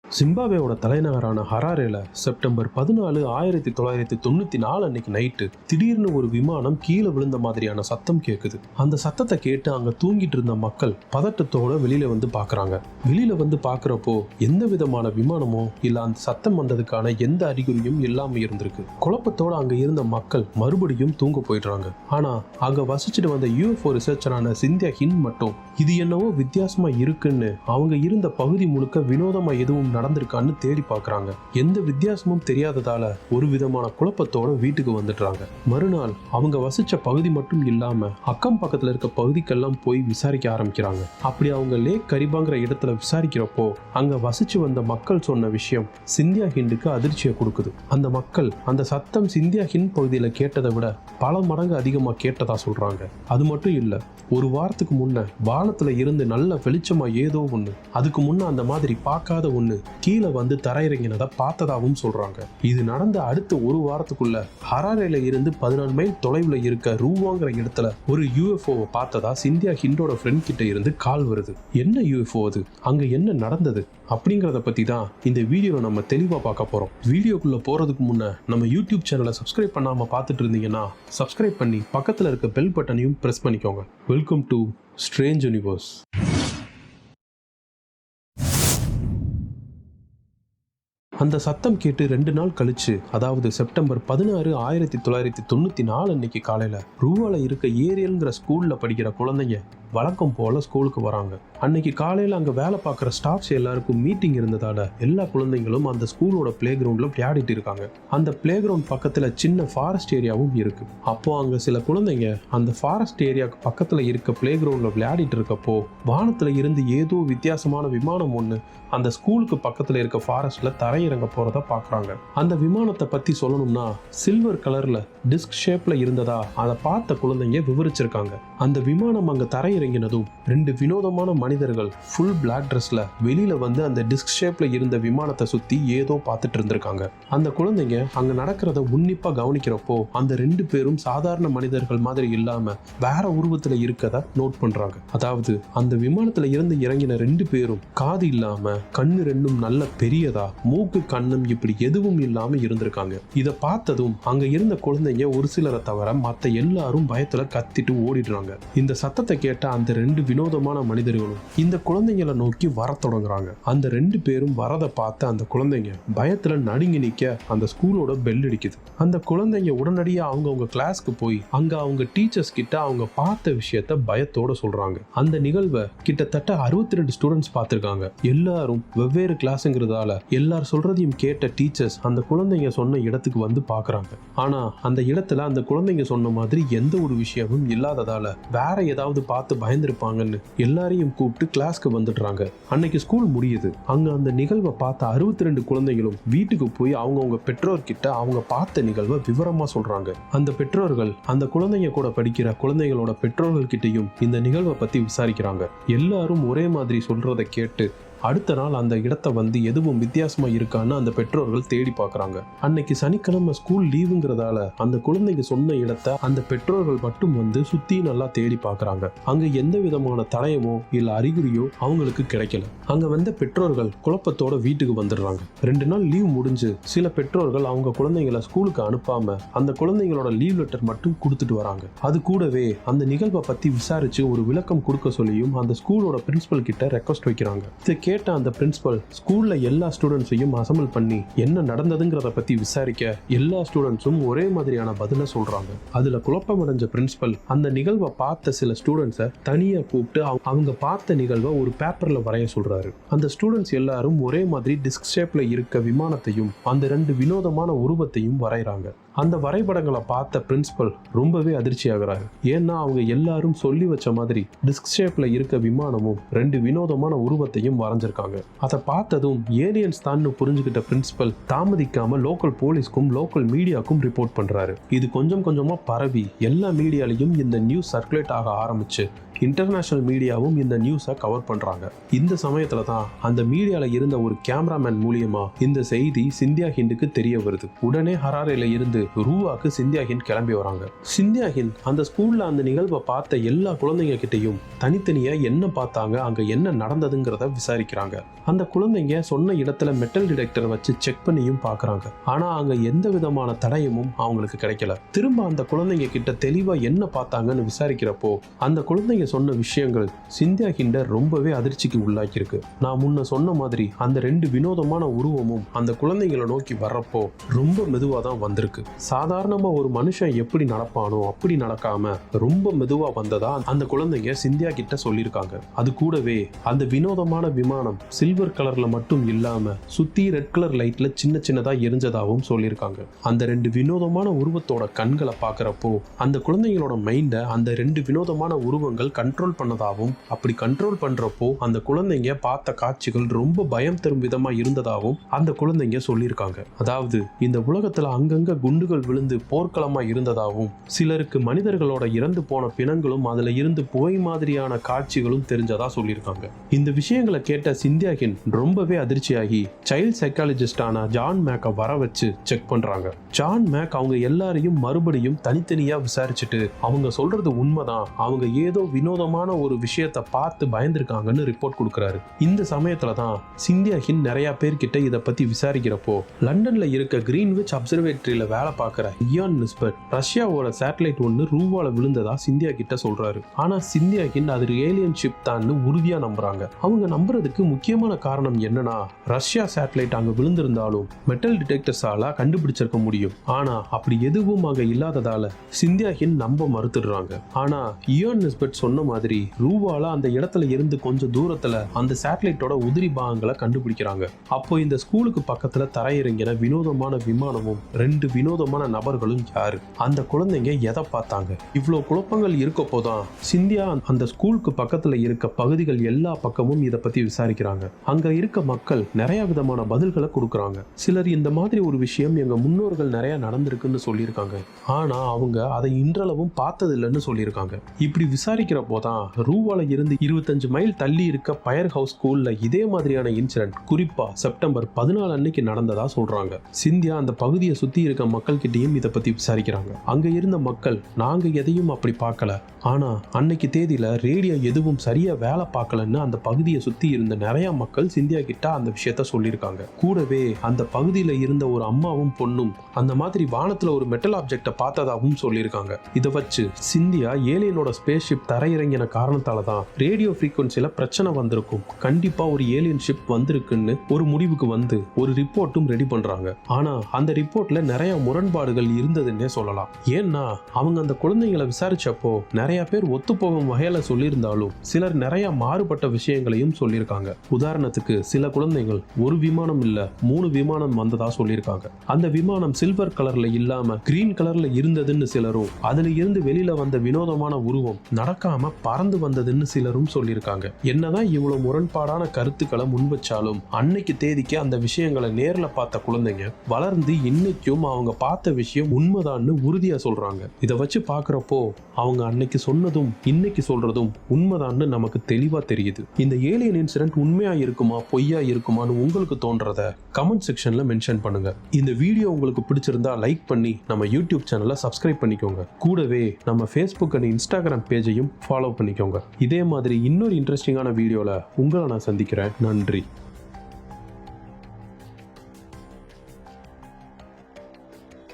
ஜிம்பாப்வேயோட தலைநகரான ஹராரேல செப்டம்பர் 14, 1994 அன்னைக்கு நைட்டு திடீர்னு ஒரு விமானம் கீழே விழுந்த மாதிரியான சத்தம் கேட்குது. அந்த சத்தத்தை கேட்டு அங்க தூங்கிட்டு இருந்த மக்கள் பதட்டத்தோட வெளியில வந்து பாக்குறாங்க. வெளியில வந்து பாக்குறப்போ எந்த விதமான விமானமோ இல்ல அந்த சத்தம் வந்ததுக்கான எந்த அறிகுறியும் இல்லாம இருந்திருக்கு. குழப்பத்தோட அங்க இருந்த மக்கள் மறுபடியும் தூங்க போயிடுறாங்க. ஆனா அங்க வசிச்சுட்டு வந்த UFO ரிசர்ச்சரான சிந்தியா ஹின் மட்டும் இது என்னவோ வித்தியாசமா இருக்குன்னு அவங்க இருந்த பகுதி முழுக்க வினோதமா எதுவும் நடந்திருக்கான்னு தேடி பாக்குறாங்க. எந்த வித்தியாசமும் தெரியாததால ஒரு விதமான குழப்பத்தோட வீட்டுக்கு வந்துடுறாங்க. மறுநாள் அவங்க வசிச்ச பகுதி மட்டும் இல்லாம அக்கம் பக்கத்துல இருக்க பகுதிக்கெல்லாம் போய் விசாரிக்க ஆரம்பிக்கிறாங்க. அப்படி அவங்க லேக் கரிபாங்கிற இடத்துல விசாரிக்கிறப்போ அங்க வசிச்சு வந்த மக்கள் சொன்ன விஷயம் சிந்தியா ஹிண்டுக்கு அதிர்ச்சியை கொடுக்குது. அந்த மக்கள் அந்த சத்தம் சிந்தியா ஹிண்ட் பகுதியில கேட்டதை விட பல மடங்கு அதிகமா கேட்டதா சொல்றாங்க. அது மட்டும் இல்ல, ஒரு வாரத்துக்கு முன்ன வானத்துல இருந்து நல்ல வெளிச்சமா ஏதோ ஒண்ணு, அதுக்கு முன்ன அந்த மாதிரி பார்க்காத ஒண்ணு கீழே வந்து தரையிறங்கினதை பார்த்ததாகவும் சொல்றாங்க. இது நடந்த அடுத்த ஒரு வாரத்துக்குள்ள ஹராரேல இருந்து 14 மைல் தொலைவுல இருக்க ரூவாங்கிற இடத்துல ஒரு UFOவை பார்த்ததா சிந்தியா ஹிண்டோட ஃப்ரெண்ட் கிட்ட இருந்து கால் வருது. என்ன UFO அது, அங்க என்ன நடந்தது அப்படிங்கறத பத்தி தான் இந்த வீடியோல நம்ம தெளிவா பார்க்க போறோம். வீடியோக்குள்ள போறதுக்கு முன்ன நம்ம யூடியூப் சேனலை சப்ஸ்கிரைப் பண்ணாம பார்த்துட்டு இருந்தீங்கன்னா சப்ஸ்கிரைப் பண்ணி பக்கத்துல இருக்க பெல் பட்டனையும் பிரஸ் பண்ணிக்கோங்க. Welcome to strange universe. அந்த சத்தம் கேட்டு 2 நாள் கழிச்சு, அதாவது செப்டம்பர் 16, 1994 அன்னைக்கு காலையில ரூவால இருக்க ஏரியல்ங்கிற ஸ்கூல்ல படிக்கிற குழந்தைங்க வழக்கம் போல ஸ்கூலுக்கு வராங்க. அன்னைக்கு காலையில அங்க வேலை பார்க்குற ஸ்டாஃப்ஸ் எல்லாருக்கும் மீட்டிங் இருந்ததால எல்லா குழந்தைங்களும் அந்த ஸ்கூலோட பிளே கிரவுண்ட்ல விளையாடிட்டு இருக்காங்க. அந்த பிளே கிரவுண்ட் பக்கத்துல சின்ன ஃபாரஸ்ட் ஏரியாவும் இருக்கு. அப்போ அங்க சில குழந்தைங்க அந்த ஃபாரஸ்ட் ஏரியாவுக்கு பக்கத்துல இருக்க பிளே கிரவுண்ட்ல விளையாடிட்டு இருக்கப்போ வானத்துல இருந்து ஏதோ வித்தியாசமான விமானம் ஒண்ணு அந்த ஸ்கூலுக்கு பக்கத்துல இருக்க ஃபாரஸ்ட்ல தரையிறங்க போறத பாக்குறாங்க. அந்த விமானத்தை பத்தி சொல்லணும்னா சில்வர் கலர்ல டிஸ்க் ஷேப்ல இருந்ததா அதை பார்த்த குழந்தைங்க விவரிச்சிருக்காங்க. அந்த விமானம் அங்க தரையிறங்கினதும் 2 வினோதமான மனிதர்கள் ஃபுல் பிளாக் ட்ரெஸ்ல வெளியில வந்து அந்த டிஸ்க் ஷேப்ல இருந்த விமானத்தை சுத்தி ஏதோ பார்த்துட்டு இருந்திருக்காங்க. அந்த குழந்தைங்க அங்க நடக்கிறத உன்னிப்பா கவனிக்கிறப்போ அந்த 2 பேரும் சாதாரண மனிதர்கள் மாதிரி இல்லாம வேற உருவத்துல இருக்கத நோட் பண்றாங்க. அதாவது அந்த விமானத்துல இருந்து இறங்கின 2 பேரும் காது இல்லாம, கண்ணு 2ம் நல்ல பெரியதா, மூக்கு கண்ணும் இப்படி எதுவும் இல்லாம இருந்திருக்காங்க. இத பார்த்ததும் அங்க இருந்த குழந்தைங்க ஒரு சிலரை தவிர மத்த எல்லாரும் பயத்துல கத்திட்டு ஓடிடுறாங்க. இந்த சத்தத்தை கேட்ட அந்த 2 வினோதமான மனிதர்களும் இந்த குழந்தைங்களை நோக்கி வர தொடங்குறாங்க. அந்த 2 பேரும் வரதை பார்த்த அந்த குழந்தைங்க பயத்துல நடுங்கி நிக்க அந்த ஸ்கூலோட பெல் அடிக்குது. அந்த குழந்தைங்க உடனடியா அவங்கவுங்க கிளாஸ்க்கு போய் அங்க அவங்க டீச்சர்ஸ் கிட்ட அவங்க பார்த்த விஷயத்த பயத்தோட சொல்றாங்க. அந்த நிகழ்வை கிட்டத்தட்ட 62 ஸ்டூடெண்ட்ஸ் பார்த்திருக்காங்க. எல்லாரும் வெவ்வேறு கிளாஸ்ங்கிறதால எல்லாரும் சொல்றதையும் கேட்ட டீச்சர்ஸ் அந்த குழந்தைங்க சொன்ன இடத்துக்கு வந்து பாக்குறாங்க. ஆனா அந்த இடத்துல அந்த குழந்தைங்க சொன்ன மாதிரி எந்த ஒரு விஷயமும் இல்லாததால வேற ஏதாவது பார்த்து பயந்துருப்பாங்கன்னு எல்லாரையும் கூப்பிட்டு கிளாஸ்க்கு வந்துடுறாங்க. அன்னைக்கு ஸ்கூல் முடியுது. அங்க அந்த நிகழ்வை பார்த்த 62 குழந்தைகளும் வீட்டுக்கு போய் அவங்கவுங்க பெற்றோர் கிட்ட அவங்க பார்த்த நிகழ்வை விவரமா சொல்றாங்க. அந்த பெற்றோர்கள் அந்த குழந்தைங்க கூட படிக்கிற குழந்தைகளோட பெற்றோர்கள் கிட்டையும் இந்த நிகழ்வை பத்தி விசாரிக்கிறாங்க. எல்லாரும் ஒரே மாதிரி சொல்றதை கேட்டு அடுத்த நாள் அந்த இடத்த வந்து எதுவும் வித்தியாசமா இருக்கான்னு அந்த பெற்றோர்கள் தேடி பார்க்கறாங்க. அன்னைக்கு சனிக்கிழமை ஸ்கூல் லீவுங்கிறதால அந்த குழந்தைங்க சொன்ன இடத்த அந்த பெற்றோர்கள் மட்டும் வந்து சுத்தி நல்லா தேடி பார்க்கறாங்க. அங்க எந்த விதமான தடயமோ இல்ல அறிகுறியோ அவங்களுக்கு கிடைக்கல. அங்க வந்த பெற்றோர்கள் குழப்பத்தோட வீட்டுக்கு வந்துடுறாங்க. 2 நாள் லீவ் முடிஞ்சு சில பெற்றோர்கள் அவங்க குழந்தைங்களை ஸ்கூலுக்கு அனுப்பாம அந்த குழந்தைங்களோட லீவ் லெட்டர் மட்டும் கொடுத்துட்டு வராங்க. அது கூடவே அந்த நிகழ்வை பத்தி விசாரிச்சு ஒரு விளக்கம் கொடுக்க சொல்லியும் அந்த ஸ்கூலோட பிரின்சிபல் கிட்ட ரெக்வஸ்ட் வைக்கிறாங்க. கேட்ட அந்த பிரின்சிபல் ஸ்கூல்ல எல்லா ஸ்டூடெண்ட்ஸையும் அசம்பிள் பண்ணி என்ன நடந்ததுங்கிறத பத்தி விசாரிக்க எல்லா ஸ்டூடெண்ட்ஸும் ஒரே மாதிரியான பதில சொல்றாங்க. அதுல குழப்பம் அடைஞ்ச பிரின்சிபல் அந்த நிகழ்வை பார்த்த சில ஸ்டூடெண்ட்ஸை தனியா கூப்பிட்டு அவங்க பார்த்த நிகழ்வை ஒரு பேப்பர்ல வரைய சொல்றாரு. அந்த ஸ்டூடெண்ட்ஸ் எல்லாரும் ஒரே மாதிரி டிஸ்க் ஷேப்ல இருக்க விமானத்தையும் அந்த 2 வினோதமான உருவத்தையும் வரைகிறாங்க. அந்த வரைபடங்களை பார்த்த பிரின்சிபல் ரொம்பவே அதிர்ச்சி ஆகிறாரு. ஏன்னா அவங்க எல்லாரும் சொல்லி வச்ச மாதிரி டிஸ்க் ஷேப்ல இருக்க விமானமும் 2 வினோதமான உருவத்தையும் வரைஞ்சிருக்காங்க. அதை பார்த்ததும் ஏலியன்ஸ் தான் புரிஞ்சுக்கிட்ட பிரின்சிபல் தாமதிக்காம லோக்கல் போலீஸ்க்கும் லோக்கல் மீடியாக்கும் ரிப்போர்ட் பண்றாரு. இது கொஞ்சம் கொஞ்சமா பரவி எல்லா மீடியாலையும் இந்த நியூஸ் சர்க்குலேட் ஆக ஆரம்பிச்சு இன்டர்நேஷனல் மீடியாவும் இந்த நியூஸை கவர் பண்றாங்க. இந்த சமயத்துல தான் அந்த மீடியால இருந்த ஒரு கேமராமேன் மூலியமா இந்த செய்தி சிந்தியா ஹிண்டுக்கு தெரிய வருது. உடனே ஹராரேல இருந்து ரூவாக்கு சிந்தியாகின் கிளம்பி வராங்க. சிந்தியாகின் அந்த ஸ்கூல்ல அந்த நிகழ்வை பார்த்த எல்லா குழந்தைங்க கிட்டையும் தனித்தனியா என்ன பார்த்தாங்க, அங்க என்ன நடந்ததுங்கிறத விசாரிக்கிறாங்க. அந்த குழந்தைங்க சொன்ன இடத்துல மெட்டல் டிடெக்டர் வச்சு செக் பண்ணியும் பார்க்கறாங்க. ஆனா அங்க எந்த விதமான தடயமும் அவங்களுக்கு கிடைக்கல. திரும்ப அந்த குழந்தைங்க கிட்ட தெளிவா என்ன பார்த்தாங்கன்னு விசாரிக்கிறப்போ அந்த குழந்தைங்க சொன்ன விஷயங்கள் சிந்தியாகின் ரொம்பவே அதிர்ச்சிக்கு உள்ளாக்கியிருக்கு. நான் முன்ன சொன்ன மாதிரி அந்த 2 வினோதமான உருவமும் அந்த குழந்தைங்களை நோக்கி வர்றப்போ ரொம்ப மெதுவா தான் வந்திருக்கு. சாதாரணமா ஒரு மனுஷன் எப்படி நடப்பானோ அப்படி நடக்காம ரொம்ப மெதுவா வந்ததா அந்த குழந்தைங்க சிந்தியா கிட்ட சொல்லியிருக்காங்க. அது கூடவே அந்த வினோதமான விமானம் சில்வர் கலர்ல மட்டும் இல்லாம சுத்தி ரெட் கலர் லைட்ல சின்ன சின்னதா எரிஞ்சதாகவும் சொல்லியிருக்காங்க. அந்த 2 வினோதமான உருவத்தோட கண்களை பார்க்கறப்போ அந்த குழந்தைங்களோட மைண்ட அந்த 2 வினோதமான உருவங்கள் கண்ட்ரோல் பண்ணதாகவும், அப்படி கண்ட்ரோல் பண்றப்போ அந்த குழந்தைங்க பார்த்த காட்சிகள் ரொம்ப பயம் தரும் விதமா இருந்ததாகவும் அந்த குழந்தைங்க சொல்லியிருக்காங்க. அதாவது இந்த உலகத்துல அங்கங்க குண்டுகள் விழுந்து போர்க்களமா இருந்ததாகவும், சிலருக்கு மனிதர்களோட இறந்து போன பிணங்களும் அதுல இருந்து புகை மாதிரியான காட்சிகளும் தெரிஞ்சதா சொல்லியிருக்காங்க. இந்த விஷயங்களை கேட்ட சிந்தியாகின் ரொம்பவே அதிர்ச்சியாகி சைல்ட் சைக்காலஜிஸ்டான ஜான் மேக்கை வர வச்சு செக் பண்றாங்க. ஜான் மேக் அவங்க எல்லாரையும் மறுபடியும் தனித்தனியா விசாரிச்சுட்டு அவங்க சொல்றது உண்மைதான், அவங்க ஏதோ வினோதமான ஒரு விஷயத்தை பார்த்து பயந்துருக்காங்கன்னு ரிப்போர்ட் கொடுக்கறாரு. இந்த சமயத்துல தான் சிந்தியாகின் நிறைய பேர்கிட்ட இதை பத்தி விசாரிக்கிறப்போ லண்டன்ல இருக்க கிரீன்விச் அப்சர்வேட்டரியில வேலை பார்க்கிற இயான் நிஸ்பெட் ரஷ்யாவோட சேட்டலைட் ஒன்று ரூவால விழுந்ததா சிந்தியா கிட்ட சொல்றாரு. ஆனா சிந்தியாகின் அது ஏலியன் ஷிப் தான் உறுதியா நம்புறாங்க. அவங்க நம்புறதுக்கு முக்கியமான காரணம் என்னன்னா, ரஷ்யா சேட்டலைட் அங்க விழுந்திருந்தாலும் மெட்டல் டிடெக்டர்ஸால கண்டுபிடிச்சிருக்க முடியும். ஆனா அப்படி எதுவும் அங்க இல்லாததால சிந்தியாகின் நம்ப மறுத்துடுறாங்க. ஆனா இயான் நிஸ்பெட் சொன்ன மாதிரி ரூவால அந்த இடத்துல இருந்து கொஞ்சம் தூரத்துல அந்த சேட்டலைட்டோட உதிரி பாகங்களை கண்டுபிடிக்கிறாங்க. அப்போ இந்த ஸ்கூலுக்கு பக்கத்துல தரையிறங்கின வினோதமான விமானமும் 2 வினோதமான நபர்களும் யாரு, அந்த குழந்தைங்க எதை பார்த்தாங்க, இவ்வளவு குழப்பங்கள் இருக்கப்போதான் சிந்தியா அந்த ஸ்கூலுக்கு பக்கத்துல இருக்க பகுதிகள் எல்லா பக்கமும் இதை பத்தி விசாரிக்கிறாங்க. அங்க இருக்க மக்கள் நிறைய விதமான பதில்களை கொடுக்கறாங்க. சிலர் இந்த மாதிரி ஒரு விஷயம் எங்க முன்னோர்கள் நிறைய நடந்திருக்குன்னு சொல்லியிருக்காங்க, ஆனா அவங்க அதை இன்றளவும் பார்த்தது இல்லைன்னு சொல்லியிருக்காங்க. இப்படி விசாரிக்கிறப்போ தான் ரூவால இருந்து 25 மைல் தள்ளி இருக்க பயர் ஹவுஸ் ஸ்கூல்ல இதே மாதிரியான இன்சிடென்ட் குறிப்பா செப்டம்பர் 14 அன்னைக்கு நடந்ததா சொல்றாங்க. சிந்தியா அந்த பகுதியை சுத்தி இருக்க மக்கள் கிட்டையும் இதை பத்தி விசாரிக்கிறாங்க. அங்க இருந்த மக்கள் நாங்க எதையும் அப்படி பார்க்கல, ஆனா அன்னைக்கு தேதியில ரேடியோ எதுவும் சரியா வேலை பார்க்கலன்னு அந்த பகுதியை சுத்தி இருந்த நிறைய மக்கள் சிந்தியா கிட்ட அந்த விஷயத்த சொல்லியிருக்காங்க. கூடவே அந்த பகுதியில இருந்த ஒரு அம்மாவும் பொண்ணும் அந்த மாதிரி வானத்துல ஒரு மெட்டல் ஆப்ஜெக்ட பார்த்ததாகவும் சொல்லியிருக்காங்க. இதை வச்சு சிந்தியா ஏலியனோட ஸ்பேஸ் ஷிப் தரையிறங்கின காரணத்தால தான் ரேடியோ ஃப்ரீக்வன்சில பிரச்சனை வந்திருக்கும், கண்டிப்பா ஒரு ஏலியன் ஷிப் வந்திருக்குன்னு ஒரு முடிவுக்கு வந்து ஒரு ரிப்போர்ட்டும் ரெடி பண்றாங்க. ஆனா அந்த ரிப்போர்ட்ல நிறைய முரண்பாடுகள் இருந்ததுன்னே சொல்லலாம். ஏன்னா அவங்க அந்த குழந்தைங்களை விசாரிச்சப்போ நிறைய பேர் ஒத்துப்போகும் வகையில சொல்லியிருந்தாலும் சிலர் நிறைய மாறுபட்ட விஷயங்களையும் சொல்லியிருக்காங்க. உதாரணத்துக்கு சில குழந்தைகள் ஒரு விமானம் இல்ல 3 விமானம் வந்ததா சொல்லியிருக்காங்க. அந்த விமானம் சில்வர் கலர்ல இல்லாம கிரீன் கலர்ல இருந்ததுன்னு சிலரும், அதுல இருந்து வெளியில வந்த வினோதமான உருவம் நடக்காம பறந்து வந்ததுன்னு சிலரும் சொல்லியிருக்காங்க. என்னதான் இவ்வளவு முரண்பாடான கருத்துக்களை முன்வச்சாலும் அன்னைக்கு தேதிக்கு அந்த விஷயங்களை நேர்ல பார்த்த குழந்தைங்க வளர்ந்து இன்னைக்கும் அவங்க பார்த்த விஷயம் உண்மைதான்னு உறுதியா சொல்றாங்க. இதை வச்சு பாக்குறப்போ அவங்க அன்னைக்கு சொன்னதும் இன்னைக்கு சொல்றதும் உண்மைதான்னு நமக்கு தெளிவா தெரியுது. இந்த ஏலியன் இன்சிடென்ட் உண்மையா இருக்குமா பொய்யா இருக்குமான்னு உங்களுக்கு தோன்றத கமெண்ட் செக்ஷன்ல மென்ஷன் பண்ணுங்க. இந்த வீடியோ உங்களுக்கு பிடிச்சிருந்தா லைக் பண்ணி நம்ம யூடியூப் சேனலை சப்ஸ்கிரைப் பண்ணிக்கோங்க. கூடவே நம்ம ஃபேஸ்புக் அண்ட் இன்ஸ்டாகிராம் பேஜையும் ஃபாலோ பண்ணிக்கோங்க. இதே மாதிரி இன்னொரு இன்ட்ரெஸ்டிங்கான வீடியோல உங்களை நான் சந்திக்கிறேன். நன்றி.